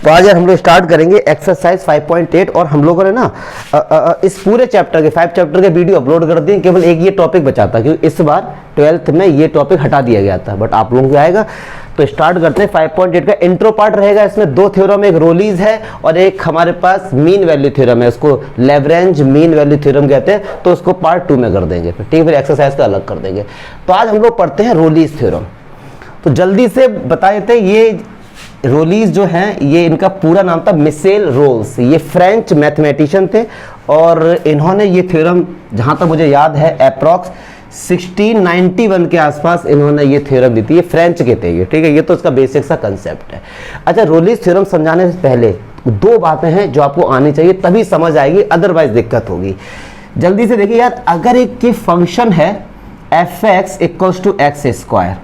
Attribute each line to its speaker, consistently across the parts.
Speaker 1: तो आज यार हम लोग स्टार्ट करेंगे एक्सरसाइज 5.8 और हम लोगों ने ना इस पूरे चैप्टर के 5 चैप्टर के वीडियो अपलोड कर दिए, केवल एक ये टॉपिक बचा था क्योंकि इस बार 12th में ये टॉपिक हटा दिया गया था, बट आप लोगों को आएगा। तो स्टार्ट करते हैं। 5.8 का इंट्रो पार्ट रहेगा। इसमें दो थ्योरम, एक रोलीज है और एक हमारे पास मीन वैल्यू थ्योरम है, उसको लेवरेंज मीन वैल्यू थ्योरम कहते हैं, तो उसको पार्ट 2 में कर देंगे, ठीक है, फिर एक्सरसाइज का अलग कर देंगे। तो आज हम लोग पढ़ते हैं रोलीज थ्योरम। तो जल्दी से बता देते हैं, ये रोलीज जो हैं ये इनका पूरा नाम था मिशेल रोल्स। ये फ्रेंच मैथमेटिशियन थे और इन्होंने ये थ्योरम जहां तक मुझे याद है अप्रॉक्स 1691 के आसपास इन्होंने ये थ्योरम दी थी। ये फ्रेंच के थे ये, ठीक है। ये तो इसका बेसिक सा कंसेप्ट है। अच्छा, रोलीज थ्योरम समझाने से पहले दो बातें हैं जो आपको आनी चाहिए, तभी समझ आएगी, अदरवाइज दिक्कत होगी। जल्दी से देखिए यार, अगर एक की फंक्शन है fx equals to x square,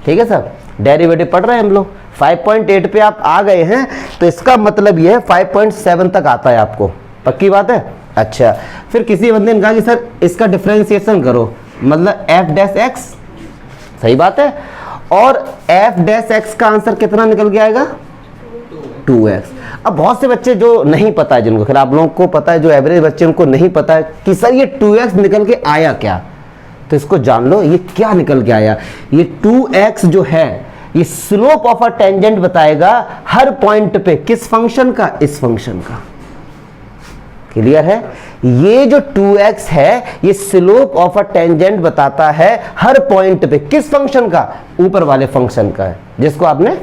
Speaker 1: ठीक है सर, डेरिवेटिव पढ़ रहे हैं हम लोग। 5.8 पे आप आ गए हैं तो इसका मतलब ये है 5.7 तक आता है आपको, पक्की बात है। अच्छा, फिर किसी बंदे ने कहा कि सर इसका डिफरेंशिएशन करो, मतलब f डैश x, सही बात है, और f डैश x का आंसर कितना निकल के आएगा 2x। अब बहुत से बच्चे जो नहीं पता है, जिनको, खैर आप लोगों को पता है, जो एवरेज बच्चे उनको नहीं पता है कि सर ये 2x निकल के आया क्या, तो इसको जान लो ये क्या निकल के आया। ये 2x जो है ये स्लोप ऑफ अ टेंजेंट बताएगा हर पॉइंट पे, किस फंक्शन का, इस फंक्शन का। क्लियर है? ये जो 2x है ये स्लोप ऑफ अ टेंजेंट बताता है हर पॉइंट पे, किस फंक्शन का, ऊपर वाले फंक्शन का है जिसको आपने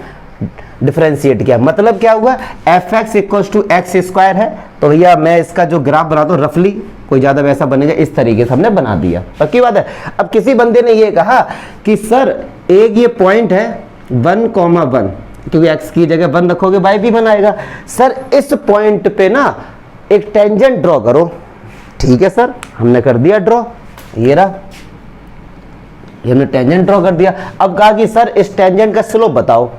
Speaker 1: डिफरेंशिएट किया। मतलब क्या हुआ, fx equals to x square है, तो भैया मैं इसका जो ग्राफ बनाता हूं रफली, कोई ज्यादा वैसा बनेगा, इस तरीके से हमने बना दिया, पक्की बात है। अब किसी बंदे ने ये कहा कि सर एक ये पॉइंट है 1,1, क्योंकि x की जगह 1 रखोगे y भी बनाएगा। सर इस पॉइंट पे ना एक टेंजेंट ड्रॉ करो, ठीक है सर, हमने कर दिया ड्रॉ, ये रहा, ये हमने टेंजेंट ड्रॉ कर दिया। अब कहा कि सर इस टेंजेंट का स्लोप बताओ।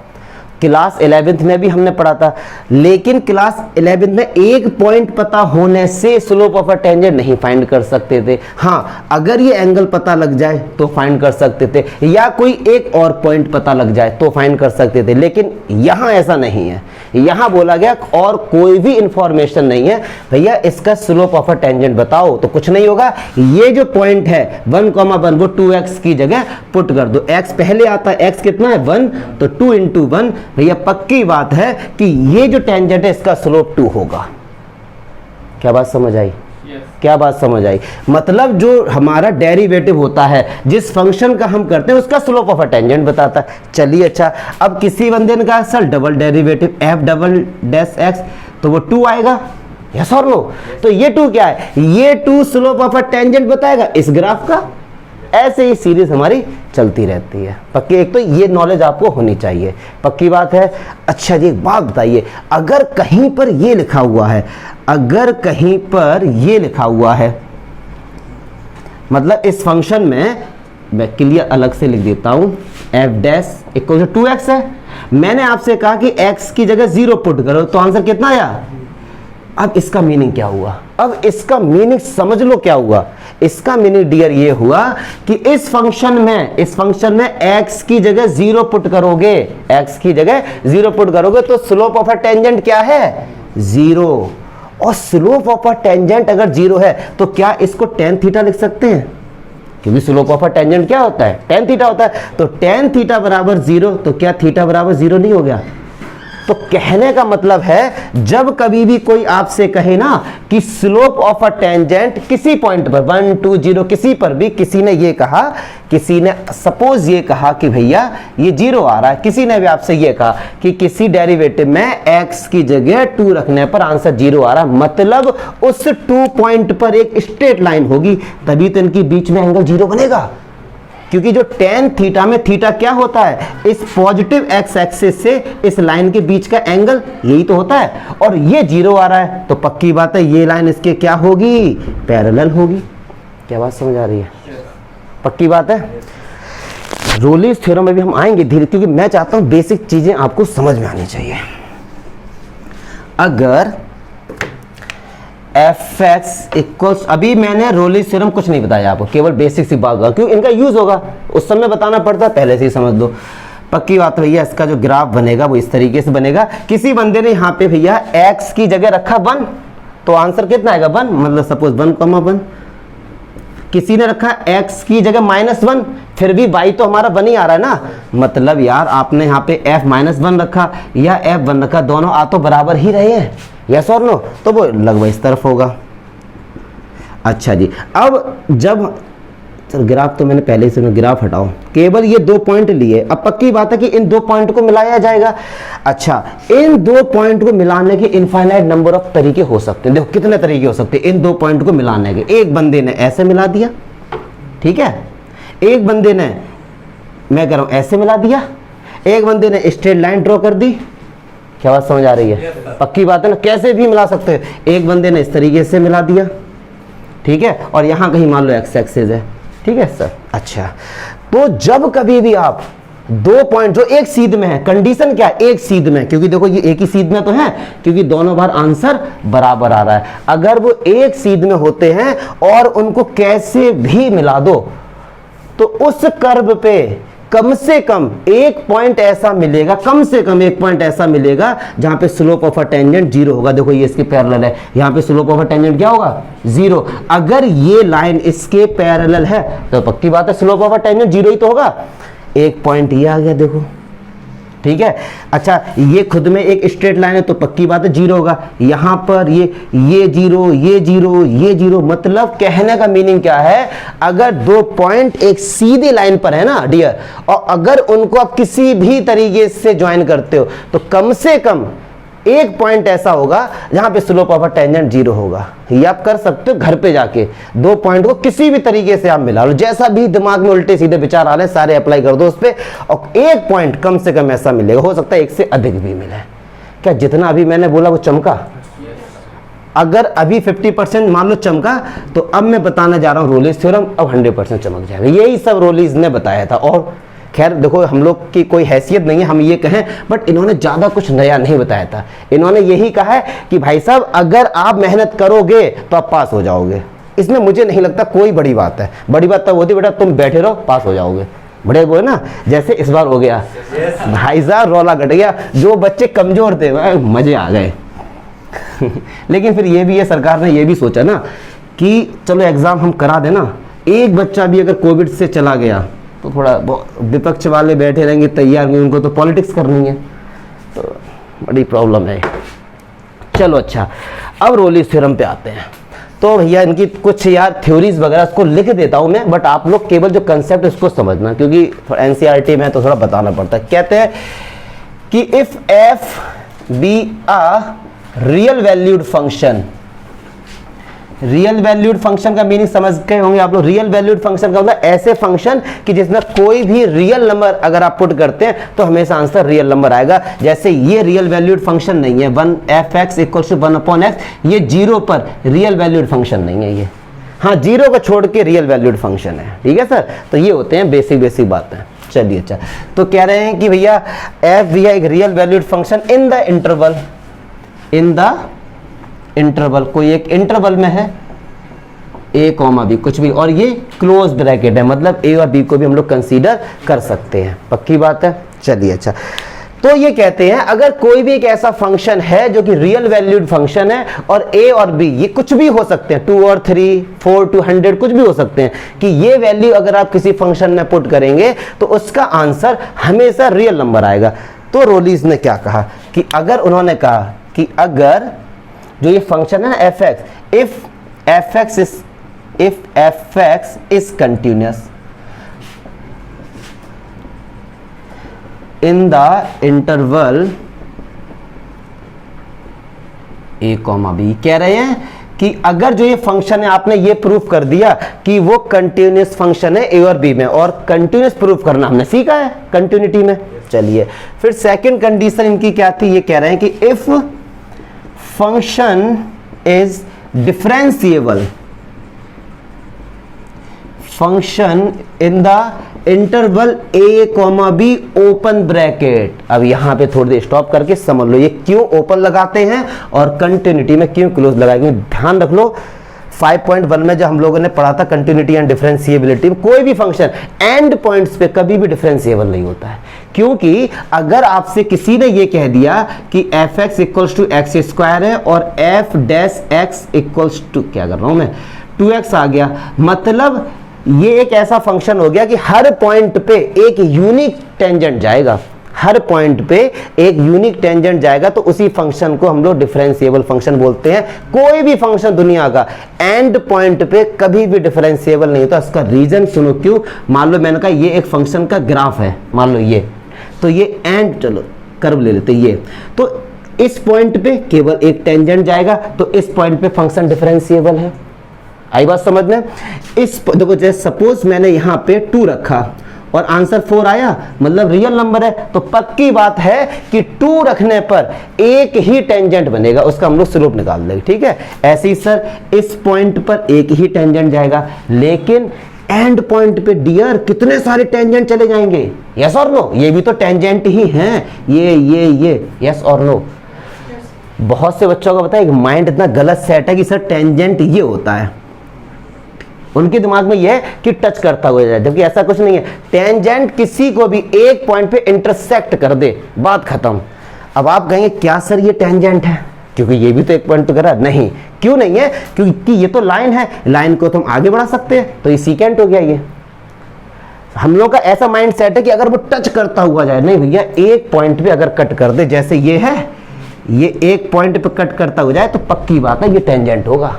Speaker 1: क्लास 11th में भी हमने पढ़ा था, लेकिन क्लास 11th में एक पॉइंट पता होने से स्लोप ऑफ अ टेंजेंट नहीं फाइंड कर सकते थे। हाँ, अगर ये एंगल पता लग जाए तो फाइंड कर सकते थे, या कोई एक और पॉइंट पता लग जाए तो फाइंड कर सकते थे, लेकिन यहां ऐसा नहीं है। यहां बोला गया और कोई भी इंफॉर्मेशन नहीं है, भैया इसका स्लोप ऑफ अ टेंजेंट बताओ, तो कुछ नहीं होगा। ये जो पॉइंट है 1,1 वो 2x की जगह पुट कर दो। x पहले आता है, x कितना है 1, तो 2 इंटू 1, भैया पक्की बात है कि ये जो टेंजेंट है इसका स्लोप 2 होगा। क्या बात समझ आई? क्या बात समझ आई? मतलब जो हमारा डेरिवेटिव होता है, जिस फंक्शन का हम करते हैं, उसका स्लोप ऑफ अ टेंजेंट बताता है। चलिए, अच्छा, अब किसी बंदे ने कहा sir double derivative f double dash x, तो वो 2 आएगा, यस और नो? तो ये 2 क्या है, ये 2 स्लोप ऑफ अ टेंजेंट बताएगा इस ग्राफ का। ऐसे ही सीरीज हमारी चलती रहती है, पक्की। एक तो ये नॉलेज आपको होनी चाहिए, पक्की बात है। अच्छा जी, एक बात बताइए, अगर कहीं पर ये लिखा हुआ है, अगर कहीं पर ये लिखा हुआ है, मतलब इस फंक्शन में, मैं क्लियर अलग से लिख देता हूं, f dash equal to 2x है, मैंने आपसे कहा कि x की जगह 0 पुट करो, तो आंसर कितना आया। अब इसका मीनिंग क्या हुआ, अब इसका मीनिंग समझ लो क्या हुआ। इसका मीनिंग डियर ये हुआ कि इस फंक्शन में x की जगह 0 पुट करोगे, x की जगह 0 पुट करोगे तो स्लोप ऑफ अ टेंजेंट क्या है 0, और स्लोप ऑफ अ टेंजेंट अगर 0 है तो क्या इसको tan थीटा लिख सकते हैं, क्योंकि स्लोप ऑफ अ टेंजेंट क्या होता है, tan थीटा होता है। तो tan थीटा बराबर 0, तो क्या थीटा बराबर 0 नहीं हो गया। तो कहने का मतलब है, जब कभी भी कोई आपसे कहे ना कि स्लोप ऑफ अ टेंजेंट किसी पॉइंट पर 1, 2, 0 किसी पर भी, किसी ने ये कहा, किसी ने सपोज ये कहा कि भैया ये 0 आ रहा है, किसी ने भी आपसे ये कहा कि किसी डेरिवेटिव में x की जगह 2 रखने पर आंसर 0 आ रहा है, मतलब उस 2 पॉइंट पर एक स्ट्रेट लाइन होगी, तभी तो इनके बीच में एंगल 0 बनेगा। क्योंकि जो tan थीटा में थीटा क्या होता है, इस पॉजिटिव x एक्सिस से इस लाइन के बीच का एंगल यही तो होता है, और ये 0 आ रहा है, तो पक्की बात है ये लाइन इसके क्या होगी, पैरेलल होगी। क्या बात समझ आ रही है? पक्की बात है। रोलीज थ्योरम में भी हम आएंगे धीरे, क्योंकि मैं चाहता हूं बेसिक चीजें आपको समझ में आनी चाहिए। अगर fx इक्वल्स, अभी मैंने रोलीज थ्योरम कुछ नहीं बताया आपको, केवल बेसिक सी बात होगा, क्यों इनका यूज होगा, उस समय बताना पड़ता है, पहले से ही समझ दो। पक्की बात भैया, इसका जो ग्राफ बनेगा वो इस तरीके से बनेगा। किसी बंदे ने यहाँ पे भैया x की जगह रखा 1, तो आंसर कितना आएगा 1, मतलब सपोज 1,1। किसी ने रखा x की जगह -1, फिर भी y तो हमारा 1 ही आ रहा है ना, मतलब यार आपने यहाँ पे f-1 रखा या f1 रखा, दोनों आ तो बराबर ही रहे हैं, यस और नो, तो वो लगभग इस तरफ होगा। अच्छा जी, अब जब सर ग्राफ तो मैंने पहले से ग्राफ हटाओ, केवल ये 2 पॉइंट लिए, अब पक्की बात है कि इन 2 पॉइंट को मिलाया जाएगा। अच्छा, इन 2 पॉइंट को मिलाने के इनफाइनाइट नंबर ऑफ तरीके हो सकते हैं। देखो कितने तरीके हो सकते हैं इन 2 पॉइंट को मिलाने के। एक बंदे ने ऐसे मिला दिया, ठीक है, एक बंदे ने, मैं कह रहा हूं ऐसे मिला दिया, एक बंदे ने स्ट्रेट लाइन ड्रॉ कर दी। क्या बात समझ आ रही है? पक्की बात है ना, कैसे भी मिला सकते हैं। एक बंदे ने इस तरीके से मिला दिया, ठीक है, और यहां कहीं मान लो एक्स एक्सिस है, ठीक है सर। अच्छा, तो जब कभी भी आप 2 पॉइंट जो एक सीध में है, कंडीशन क्या है, एक सीध में, क्योंकि देखो ये एक ही सीध में तो है, क्योंकि दोनों बार आंसर बराबर आ रहा है। अगर वो एक सीध में होते हैं और उनको कैसे भी मिला दो, तो उस कर्व पे कम से कम एक पॉइंट ऐसा मिलेगा, कम से कम एक पॉइंट ऐसा मिलेगा जहां पे स्लोप ऑफ अ टेंजेंट 0 होगा। देखो ये इसके पैरेलल है, यहां पे स्लोप ऑफ अ टेंजेंट क्या होगा 0। अगर ये लाइन इसके पैरेलल है तो पक्की बात है स्लोप ऑफ अ टेंजेंट 0 ही तो होगा। एक पॉइंट ये आ गया, देखो, ठीक है। अच्छा, ये खुद में एक स्ट्रेट लाइन है तो पक्की बात है 0 होगा। यहां पर ये 0, ये 0, ये 0, मतलब कहने का मीनिंग क्या है, अगर 2 पॉइंट एक सीधी लाइन पर है ना डियर, और अगर उनको आप किसी भी तरीके से ज्वाइन करते हो तो कम से कम एक पॉइंट ऐसा होगा जहां पे स्लोप ऑफ अ टेंजेंट 0 होगा। ये आप कर सकते हो घर पे जाके, 2 पॉइंट को किसी भी तरीके से आप मिला लो, जैसा भी दिमाग में उल्टे सीधे विचार आ रहे हैं सारे अप्लाई कर दो उस पे, और एक पॉइंट कम से कम ऐसा मिलेगा। हो सकता है एक से अधिक भी मिले। क्या जितना अभी मैंने बोला वो चमका? अगर अभी 50% मान लो चमका, तो अब मैं बताने जा रहा हूं रोलिस थ्योरम, अब 100% चमक जाएगा। यही सब रोलिस ने बताया था। और खैर देखो, हम लोग की कोई हैसियत नहीं है हम ये कहें, बट इन्होंने ज़्यादा कुछ नया नहीं बताया था। इन्होंने यही कहा है कि भाई साहब अगर आप मेहनत करोगे तो आप पास हो जाओगे। इसमें मुझे नहीं लगता कोई बड़ी बात है। बड़ी बात तब होती बेटा तुम बैठे रहो पास हो जाओगे, बड़े बोले ना, जैसे इस बार हो गया भाई साहब, रौला घट गया। जो बच्चे कमज़ोर थे मज़े आ गए। लेकिन फिर ये भी है, सरकार ने ये भी सोचा ना कि चलो एग्ज़ाम हम करा देना, एक बच्चा भी अगर कोविड से चला गया तो थोड़ा विपक्ष वाले बैठे रहेंगे तैयार नहीं, उनको तो पॉलिटिक्स करनी है, तो बड़ी प्रॉब्लम है। चलो अच्छा, अब रोलिस थ्योरम पे आते हैं। तो भैया इनकी कुछ यार थ्योरीज वगैरह इसको लिख देता हूं मैं, बट आप लोग केवल जो कंसेप्ट इसको समझना, क्योंकि एनसीईआरटी में तो थोड़ा बताना पड़ता है। कहते हैं कि if F be a real valued function, real valued function का मीनिंग समझ गए होंगे आप लोग। रियल वैल्यूड फंक्शन का मतलब ऐसे फंक्शन कि जिसमें कोई भी रियल नंबर अगर आप पुट करते हैं तो हमेशा आंसर रियल नंबर आएगा। जैसे ये रियल वैल्यूड फंक्शन नहीं है, 1f(x) = 1/x, ये 0 पर रियल वैल्यूड फंक्शन नहीं है ये। हाँ, 0 को छोड़ के रियल वैल्यूड फंक्शन है, ठीक है सर। तो ये होते हैं बेसिक बातें। चलिए अच्छा, तो कह रहे हैं कि भैया एफ भी है एक real valued function in the interval, in the interval, कोई एक इंटरवल में है a, b कुछ भी, और ये क्लोज ब्रैकेट है, मतलब a और b को भी हम लोग कंसीडर कर सकते हैं। पक्की बात है। चलिए अच्छा, तो ये कहते हैं अगर कोई भी एक ऐसा फंक्शन है जो कि रियल वैल्यूड फंक्शन है और a और b ये कुछ भी हो सकते हैं, 2 और 3, 4 to 100 कुछ भी हो सकते हैं, कि ये वैल्यू अगर आप किसी फंक्शन में पुट करेंगे तो उसका आंसर हमेशा रियल नंबर आएगा। तो रोलिस ने क्या कहा कि अगर उन्होंने कहा कि अगर जो ये फंक्शन है ना f(x), if f(x) is continuous in the interval a, b, कह रहे हैं कि अगर जो ये फंक्शन है आपने ये प्रूफ कर दिया कि वो कंटिन्यूस फंक्शन है a और b में, और कंटिन्यूस प्रूफ करना हमने सीखा है कंटिन्यूटी में। चलिए फिर सेकंड कंडीशन इनकी क्या थी, ये कह रहे हैं कि if function is differentiable, function in the interval a, b open bracket। अब यहां पे थोड़ी देर स्टॉप करके समझ लो ये क्यों ओपन लगाते हैं और कंटिन्यूटी में क्यों क्लोज लगाएंगे। ध्यान रख लो 5.1 में जब हम लोगों ने पढ़ा था कंटिन्यूटी एंड डिफरेंशिएबिलिटी, कोई भी फंक्शन एंड पॉइंट्स पे कभी भी डिफरेंशिएबल नहीं होता है। क्योंकि अगर आपसे किसी ने ये कह दिया कि f x equals to x square है और f dash x equals to, क्या कर रहा हूं मैं, 2x आ गया, मतलब ये एक ऐसा फंक्शन हो गया कि हर पॉइंट पे एक यूनिक टेंजेंट जाएगा, हर पॉइंट पे एक यूनिक टेंजेंट जाएगा, तो उसी फंक्शन को हम लोग डिफरेंशिएबल फंक्शन बोलते हैं। कोई भी फंक्शन दुनिया का एंड पॉइंट पे कभी भी डिफरेंशिएबल नहीं होता। इसका रीजन सुनो क्यों। मान लो मैंने कहा ये एक फंक्शन का ग्राफ है, मान लो ये, तो ये एंड, चलो कर्व ले लेते ये, तो इस पॉइंट पे केवल एक टेंजेंट जाएगा, तो इस पॉइंट पे फंक्शन डिफरेंशिएबल है। आई बात समझ में। इस देखो जैसे सपोज मैंने यहां पे 2 रखा और आंसर 4 आया, मतलब रियल नंबर है, तो पक्की बात है कि 2 रखने पर एक ही टेंजेंट बनेगा, उसका हम लोग स्लोप निकाल देंगे, ठीक है। ऐसे ही सर इस पॉइंट पर एक ही टेंजेंट जाएगा, लेकिन एंड पॉइंट पे डियर कितने सारे टेंजेंट चले जाएंगे, यस और नो, ये भी तो टेंजेंट ही हैं, ये यस और नो। बहुत से बच्चों का पता है माइंड इतना गलत सेट है कि सर टेंजेंट ये होता है, उनके दिमाग में यह है कि टच करता हुआ जाए, जबकि ऐसा कुछ नहीं है। टेंजेंट किसी को भी एक पॉइंट पे इंटरसेक्ट कर दे, बात खत्म। अब आप कहेंगे क्या सर ये टेंजेंट है, क्योंकि ये भी तो एक पॉइंट पे कर रहा है। नहीं, क्यों नहीं है, क्योंकि ये तो लाइन है, लाइन को तो हम आगे बढ़ा सकते हैं, तो ये सीकेंट हो गया। ये हम लोग का ऐसा माइंड सेट है कि अगर वो टच करता हुआ जाए, नहीं भैया, एक पॉइंट पे अगर कट कर दे, जैसे ये है, ये एक पॉइंट पे कट करता हुआ जाए, तो पक्की बात है ये टेंजेंट होगा,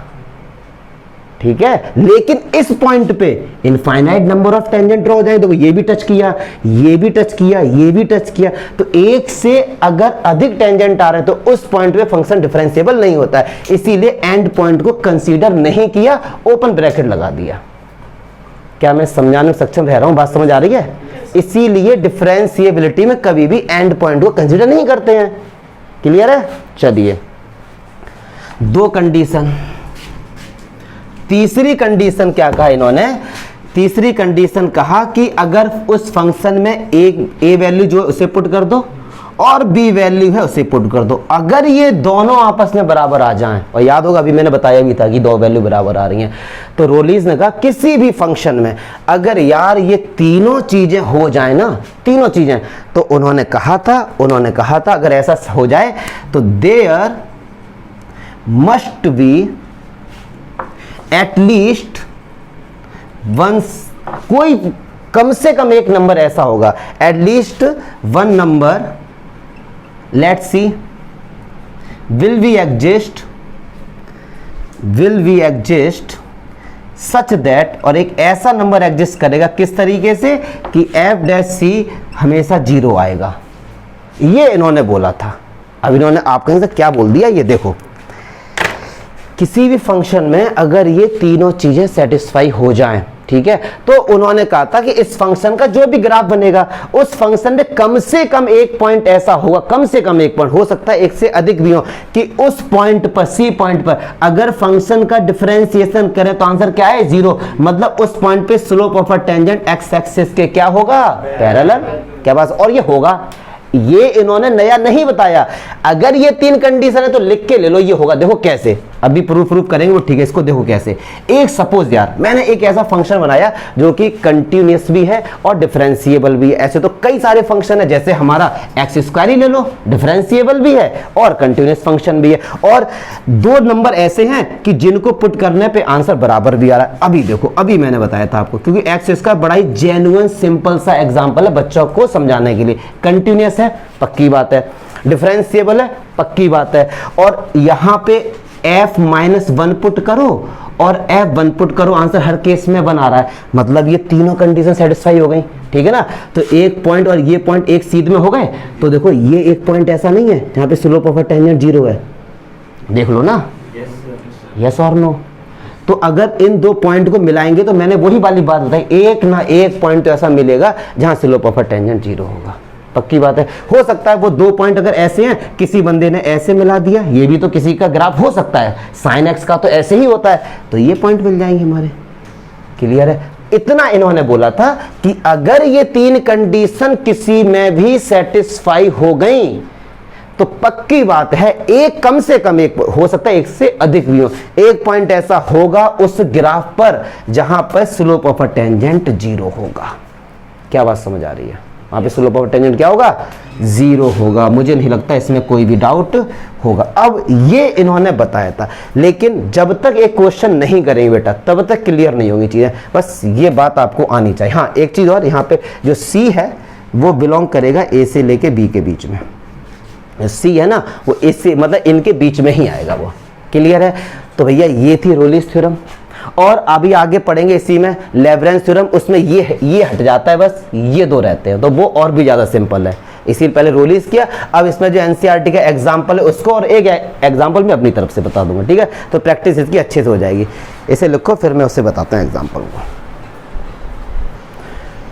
Speaker 1: ठीक है। लेकिन इस पॉइंट पे infinite number of tangent draw हो जाए, तो ये भी टच किया, ये भी टच किया, ये भी टच किया, तो एक से अगर अधिक टेंजेंट आ रहे हैं तो उस पॉइंट पे फंक्शन डिफरेंशिएबल नहीं होता है, इसीलिए एंड पॉइंट को कंसीडर नहीं किया, ओपन ब्रैकेट लगा दिया। क्या मैं समझाने में सक्षम रह रहा हूं, बात समझ आ रही है। इसीलिए डिफरेंशिएबिलिटी में कभी भी एंड पॉइंट को कंसीडर नहीं करते हैं। क्लियर है। चलिए 2 कंडीशन। तीसरी कंडीशन क्या कहा इन्होंने, तीसरी कंडीशन कहा कि अगर उस फंक्शन में एक ए वैल्यू जो उसे पुट कर दो और बी वैल्यू है उसे पुट कर दो, अगर ये दोनों आपस में बराबर आ जाएं, और याद होगा अभी मैंने बताया भी था कि 2 वैल्यू बराबर आ रही हैं, तो रोलीज ने कहा किसी भी फंक्शन में अगर यार ये तीनों चीजें हो जाए ना, तीनों चीजें, तो उन्होंने कहा था अगर ऐसा हो जाए तो there must be at least once, कोई कम से कम एक नंबर ऐसा होगा, at least one number, let's see, will be exist such that, और एक ऐसा नंबर एग्जिस्ट करेगा, किस तरीके से कि एफ डैश सी हमेशा 0 आएगा। ये इन्होंने बोला था। अब इन्होंने आप कहीं से क्या बोल दिया, ये देखो, किसी भी फंक्शन में अगर ये तीनों चीजें सेटिस्फाई हो जाएं, ठीक है, तो उन्होंने कहा था कि इस फंक्शन का जो भी ग्राफ बनेगा उस फंक्शन में कम से कम एक पॉइंट ऐसा होगा, कम से कम एक पॉइंट, हो सकता है एक से अधिक भी हो, कि उस पॉइंट पर, सी पॉइंट पर अगर फंक्शन का डिफरेंशिएशन करें तो आंसर क्या है, 0, मतलब उस पॉइंट पे slope of a tangent x axis के क्या होगा, पैरेलल। क्या बात, और ये होगा, ये इन्होंने नया नहीं बताया। अगर ये 3 कंडीशन है तो लिख के ले लो, ये होगा। देखो कैसे, अभी प्रूफ करेंगे वो, ठीक है। इसको देखो कैसे, एक सपोज यार मैंने एक ऐसा फंक्शन बनाया जो कि कंटिन्यूअस भी है और डिफरेंशिएबल भी है। ऐसे तो कई सारे फंक्शन है, जैसे हमारा एक्स स्क्वायर ही ले लो, डिफरेंशिएबल भी है और कंटिन्यूअस फंक्शन भी है, और 2 नंबर ऐसे हैं कि जिनको पुट करने पे आंसर बराबर भी आ रहा है। अभी देखो, अभी मैंने बताया था आपको, क्योंकि एक्स स्क्वायर बड़ा ही जेन्युइन सिंपल सा एग्जांपल है बच्चों को समझाने के लिए। कंटिन्यूअस है, पक्की बात है, डिफरेंशिएबल है, पक्की बात है, और यहां पे f-1 पुट करो और f1 पुट करो, आंसर हर केस में बना रहा है, मतलब ये तीनों कंडीशन सेटिस्फाई हो गई, ठीक है ना। तो एक पॉइंट और ये पॉइंट एक सीध में हो गए, तो देखो ये एक पॉइंट ऐसा नहीं है जहां पे स्लोप ऑफ अ टेंजेंट 0 है, देख लो ना, यस और नो। तो अगर इन 2 पॉइंट को मिलाएंगे तो मैंने वही वाली बात बताई, एक ना एक पॉइंट तो ऐसा मिलेगा जहां स्लोप ऑफ अ टेंजेंट 0 होगा, पक्की बात है। हो सकता है वो 2 पॉइंट अगर ऐसे हैं, किसी बंदे ने ऐसे मिला दिया, ये भी तो किसी का ग्राफ हो सकता है, साइन एक्स का तो ऐसे ही होता है, तो ये पॉइंट मिल जाएंगे हमारे। क्लियर है। इतना इन्होंने बोला था कि अगर ये 3 कंडीशन किसी में भी सेटिस्फाई हो गई तो पक्की बात है एक, कम से कम एक, हो सकता है एक से अधिक भी हो, एक पॉइंट ऐसा होगा उस ग्राफ पर जहां पर स्लोप ऑफ अ टेंजेंट 0 होगा। क्या बात समझ आ रही है। वहाँ पे स्लोप ऑफ टेंजेंट क्या होगा, 0 होगा। मुझे नहीं लगता इसमें कोई भी डाउट होगा। अब ये इन्होंने बताया था, लेकिन जब तक एक क्वेश्चन नहीं करेंगे बेटा तब तक क्लियर नहीं होंगी चीज़ें, बस ये बात आपको आनी चाहिए। हाँ एक चीज़ और, यहाँ पे जो सी है वो बिलोंग करेगा ए से लेके बी के बीच में। सी है ना वो ए से मतलब इनके बीच में ही आएगा वो, क्लियर है। तो भैया ये थी रोलिस थ्योरम, और अभी आगे पढ़ेंगे इसी में लेब्रेंस थ्योरम, उसमें ये हट जाता है, बस ये दो रहते हैं, तो वो और भी ज़्यादा सिंपल है। इसी पहले रोलिस किया, अब इसमें जो एनसीईआरटी का एग्जाम्पल है उसको और एक एग्जाम्पल मैं अपनी तरफ से बता दूंगा, ठीक है। तो प्रैक्टिस इसकी अच्छे से हो जाएगी। इसे लिखो फिर मैं उससे बताता हूँ एग्जाम्पल को।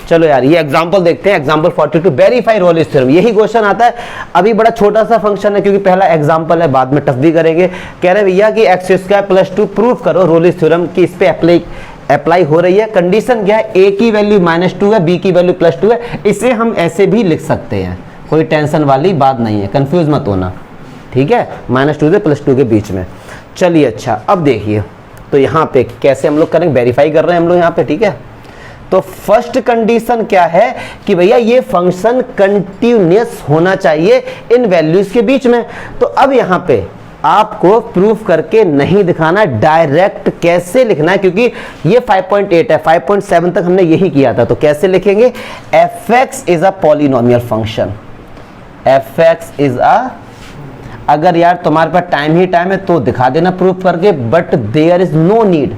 Speaker 1: चलो यार ये एग्जांपल देखते हैं, एग्जांपल 42, वेरीफाई रोलिस थ्योरम। यही क्वेश्चन आता है। अभी बड़ा छोटा सा फंक्शन है क्योंकि पहला एग्जांपल है, बाद में टफ भी करेंगे। कह रहे भैया कि x² + 2 प्रूफ करो रोलिस थ्योरम की इस पे अप्लाई हो रही है। कंडीशन क्या है, a की वैल्यू -2 है, b की वैल्यू +2 है। इसे हम ऐसे भी लिख सकते हैं, कोई टेंशन वाली बात नहीं है, कंफ्यूज मत होना, ठीक है। -2 से +2 के बीच में। चलिए अच्छा अब देखिए, तो यहाँ पे कैसे हम लोग करेंगे, वेरीफाई कर रहे हैं हम लोग यहाँ पे, ठीक है। तो फर्स्ट कंडीशन क्या है कि भैया ये फंक्शन कंटिन्यूअस होना चाहिए इन वैल्यूज के बीच में। तो अब यहाँ पे आपको प्रूफ करके नहीं दिखाना, डायरेक्ट कैसे लिखना है, क्योंकि ये 5.8 है, 5.7 तक हमने यही किया था। तो कैसे लिखेंगे, fx is a polynomial function, fx is a, अगर यार तुम्हारे पास टाइम ही टाइम है तो दिखा देना प्रूफ करके, but there is no need,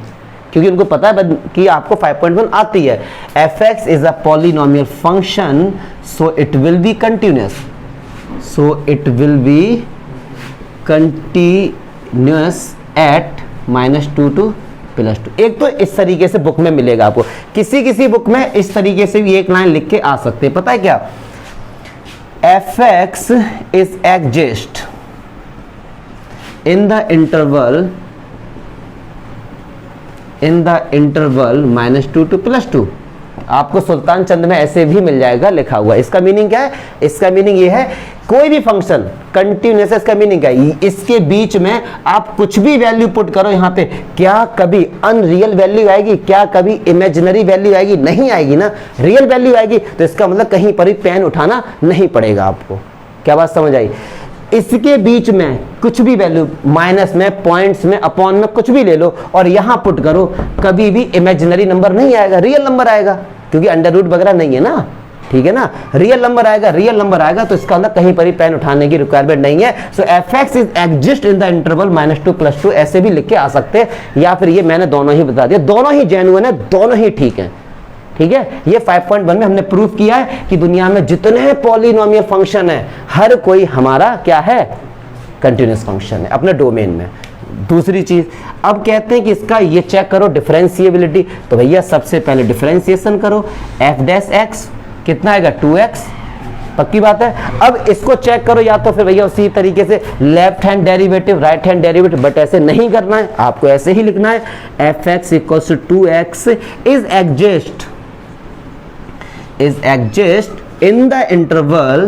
Speaker 1: क्योंकि उनको पता है कि आपको 5.1 आती है। fx is a polynomial function, so it will be continuous, so it will be continuous at -2 to +2। एक तो इस तरीके से बुक में मिलेगा आपको, किसी बुक में इस तरीके से भी एक लाइन लिख के आ सकते हैं। पता है क्या, fx is exist in the interval -2 to +2। आपको सुल्तान चंद में ऐसे भी मिल जाएगा लिखा हुआ। इसका मीनिंग क्या है, इसका मीनिंग ये है कोई भी फंक्शन कंटिन्यूअस है। इसका मीनिंग क्या है, इसके बीच में आप कुछ भी वैल्यू पुट करो यहाँ पे, क्या कभी अनरियल वैल्यू आएगी, क्या कभी इमेजिनरी वैल्यू आएगी, नहीं आएगी ना, रियल वैल्यू आएगी। तो इसका मतलब कहीं पर भी पेन उठाना नहीं पड़ेगा आपको। क्या बात समझ आई। इसके बीच में कुछ भी वैल्यू, माइनस में, पॉइंट्स में, अपॉन में, कुछ भी ले लो और यहां पुट करो, कभी भी इमेजिनरी नंबर नहीं आएगा, रियल नंबर आएगा, क्योंकि अंडर रूट वगैरह नहीं है ना, ठीक है ना। रियल नंबर आएगा, तो इसका मतलब कहीं पर ही पेन उठाने की रिक्वायरमेंट नहीं है। सो fx is exist in the interval -2 + 2, ऐसे भी लिख के आ सकते हैं, या फिर ये मैंने दोनों ही बता दिया, दोनों ही जेन्युइन है, दोनों ही ठीक है, ठीक है। ये 5.1 में हमने प्रूफ किया है कि दुनिया में जितने पॉलिनोमियल फंक्शन है हर कोई हमारा क्या है, कंटिन्यूअस फंक्शन है अपने डोमेन में। दूसरी चीज, अब कहते हैं कि इसका ये चेक करो डिफरेंशिएबिलिटी। तो भैया सबसे पहले डिफरेंशिएशन करो, f' कितना आएगा, 2x, पक्की बात है। अब इसको चेक करो, या तो फिर भैया उसी तरीके से left hand derivative, right hand derivative, but ऐसे नहीं करना है, आपको ऐसे ही लिखना है, fx = 2x is exist in the interval।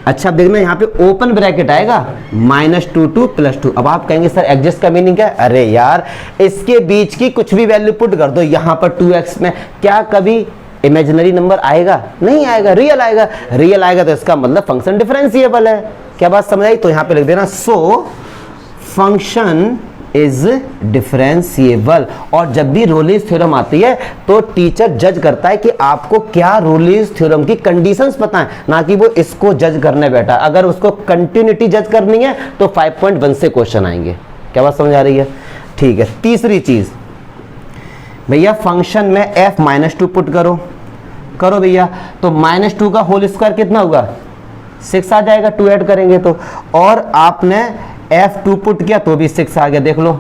Speaker 1: अच्छा अब देखना यहाँ पे ओपन ब्रैकेट आएगा -2 to +2। अब आप कहेंगे सर एग्जिस्ट का मीनिंग क्या है, अरे यार इसके बीच की कुछ भी वैल्यू पुट कर दो यहाँ पर 2x में, क्या कभी इमेजिनरी नंबर आएगा, नहीं आएगा, रियल आएगा। रियल आएगा तो इसका मतलब फंक्शन डिफरेंशिएबल है। क्या बात समझ आई। तो यहाँ पे लिख देना, सो फंक्शन इज डिफरेंशिएबल। और जब भी रोलिस थ्योरम आती है तो टीचर जज करता है कि आपको क्या रोलिस थ्योरम की कंडीशंस पता है, ना कि वो इसको जज करने बैठा। अगर उसको कंटिन्यूटी जज करनी है तो 5.1 से क्वेश्चन आएंगे। क्या बात समझ आ रही है, ठीक है। तीसरी चीज भैया, फंक्शन में f-2 पुट करो भैया, तो -2 का होल स्क्वायर कितना होगा, 6 आ जाएगा, 2 ऐड करेंगे तो। और आपने f2 पुट किया तो भी 6 आ गया, देख लो।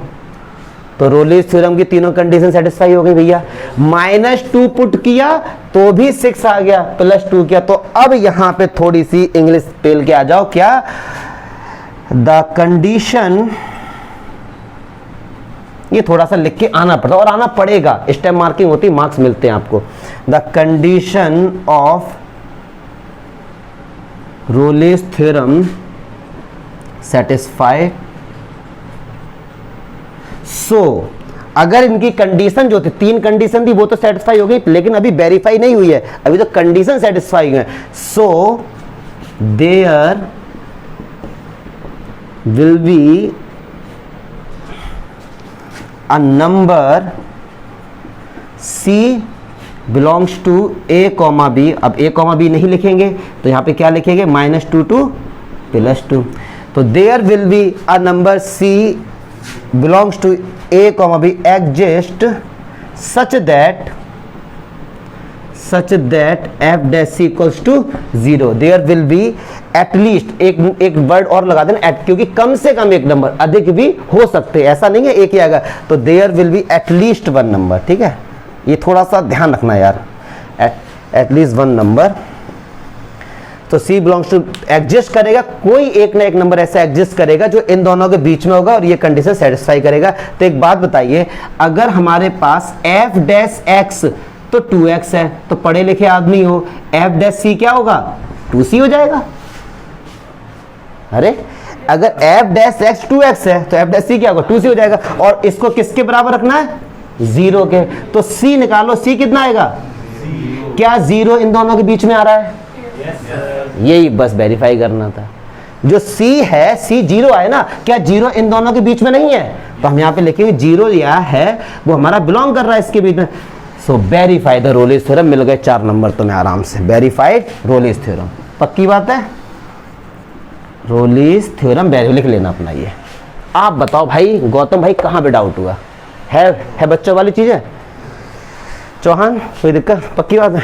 Speaker 1: तो रोलिस थ्योरम की तीनों कंडीशन सेटिस्फाई हो गई भैया। -2 पुट किया तो भी 6 आ गया, +2 किया तो अब यहां पे थोड़ी सी इंग्लिश पेल के आ जाओ, क्या, द कंडीशन, ये थोड़ा सा लिख के आना पड़ता और आना पड़ेगा, स्टेप मार्किंग होती, मार्क्स मिलते हैं आपको। The condition of Rolle's theorem satisfy, so अगर इनकी कंडीशन जो थी, 3 कंडीशन थी, वो तो सेटिस्फाई हो गई, लेकिन अभी वेरीफाई नहीं हुई है, अभी तो कंडीशन सेटिस्फाई है। So there will be a number C belongs to A comma B. अब A कॉमा बी नहीं लिखेंगे तो यहाँ पे क्या लिखेंगे, -2 to +2। तो there will be a number C belongs to A comma B exist such that f dash c equals to 0। There will be at least, एक वर्ड और लगा देना एट, क्योंकि कम से कम एक नंबर, अधिक भी हो सकते हैं, ऐसा नहीं है एक ही आएगा। तो there will be at least 1 number, ठीक है, ये थोड़ा सा ध्यान रखना यार, एटलीस्ट 1 नंबर। तो C बिलोंग्स टू एग्जिस्ट करेगा, कोई एक ना एक नंबर ऐसा एग्जिस्ट करेगा जो इन दोनों के बीच में होगा और ये कंडीशन सेटिस्फाई करेगा। तो एक बात बताइए, अगर हमारे पास f डैश x तो 2x है, तो पढ़े लिखे आदमी हो, f डैश c क्या होगा, 2c हो जाएगा। अरे अगर f डैश x 2x है तो f डैश c क्या होगा, 2c हो जाएगा। और इसको किसके बराबर रखना है, 0 के। तो c निकालो, c कितना आएगा, क्या 0 इन दोनों के बीच में आ रहा है, यही बस वेरीफाई करना था। जो C है, C 0 आए ना, क्या 0 इन दोनों के बीच में नहीं है, तो हम यहाँ पे लिखेंगे 0 या है वो हमारा बिलोंग कर रहा है इसके बीच में। सो वेरीफाई द रोलिस थ्योरम, मिल गए 4 नंबर तुम्हें आराम से, वेरीफाइड रोलिस थ्योरम, पक्की बात है। रोलिस थ्योरम लिख लेना अपना ये। आप बताओ भाई गौतम भाई कहाँ पे डाउट हुआ है बच्चों वाली चीजें, चौहान कोई दिक्कत, पक्की बात है।